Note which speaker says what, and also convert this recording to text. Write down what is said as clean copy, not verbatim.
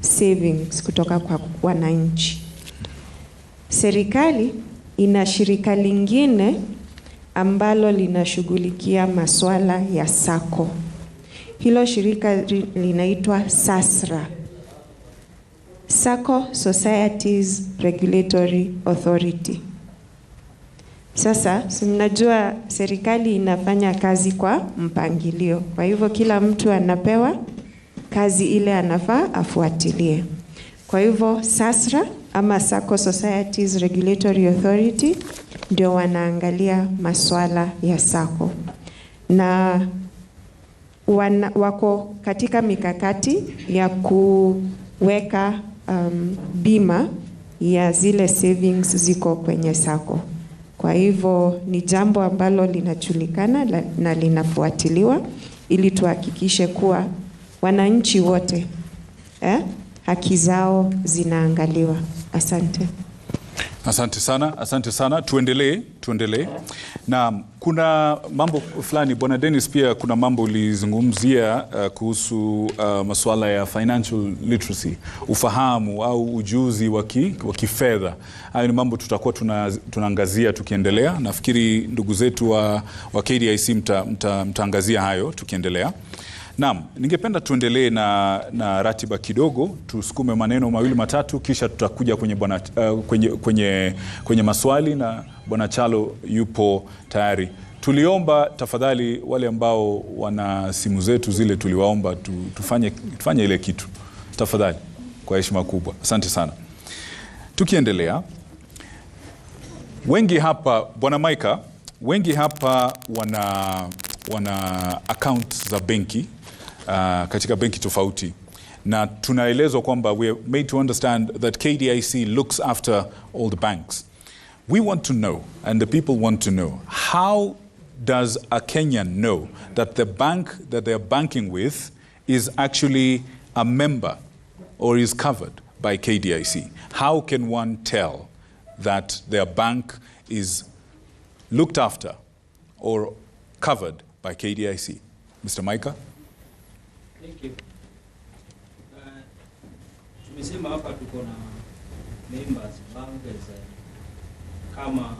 Speaker 1: savings kutoka kwa wananchi. Serikali ina shirika lingine ambalo linashughulikia masuala ya sako. Hilo shirika linaitwa SASRA, Sacco Societies Regulatory Authority. Sasa, mnajua serikali inafanya kazi kwa mpangilio. Kwa hivyo kila mtu anapewa kazi ile anafaa afuatilie. Kwa hivyo SASRA ama Sacco Societies Regulatory Authority ndio wanaangalia masuala ya sako. Na wako katika mikakati ya kuweka bima ya zile savings ziko kwenye sako. Kwa hivyo ni jambo ambalo linajulikana na linafuatiliwa ili tuhakikishe kuwa wananchi wote haki zao zinaangaliwa. Asante.
Speaker 2: Asante sana. Tuendelee. Na kuna mambo fulani Bwana Dennis, pia kuna mambo ulizungumzia kuhusu masuala ya financial literacy, ufahamu au ujuzi wa kifedha. Hayo ni mambo tutakuwa tunaangazia tukiendelea. Nafikiri ndugu zetu wa KDIC mtaangazia hayo tukiendelea. Naam, ningependa tuendelee na ratiba kidogo, tusukume maneno mawili matatu, kisha tutakuja kwenye maswali, na Bwana Chalo yupo tayari. Tuliomba tafadhali wale ambao wana simu zetu zile, tuliwaomba tufanye ile kitu tafadhali, kwa heshima kubwa. Asante sana. Tukiendelea, wengi hapa Bwana Maika, wengi hapa wana account za benki katika benki tofauti, na tunaelezwa kwamba we are made to understand that KDIC looks after all the banks. We want to know, and the people want to know, how does a Kenyan know that the bank that they are banking with is actually a member or is covered by KDIC? How can one tell that their bank is looked after or covered by KDIC? Mr. Maika?
Speaker 3: Thank you. Tumesema hapa tuko na members bankers kama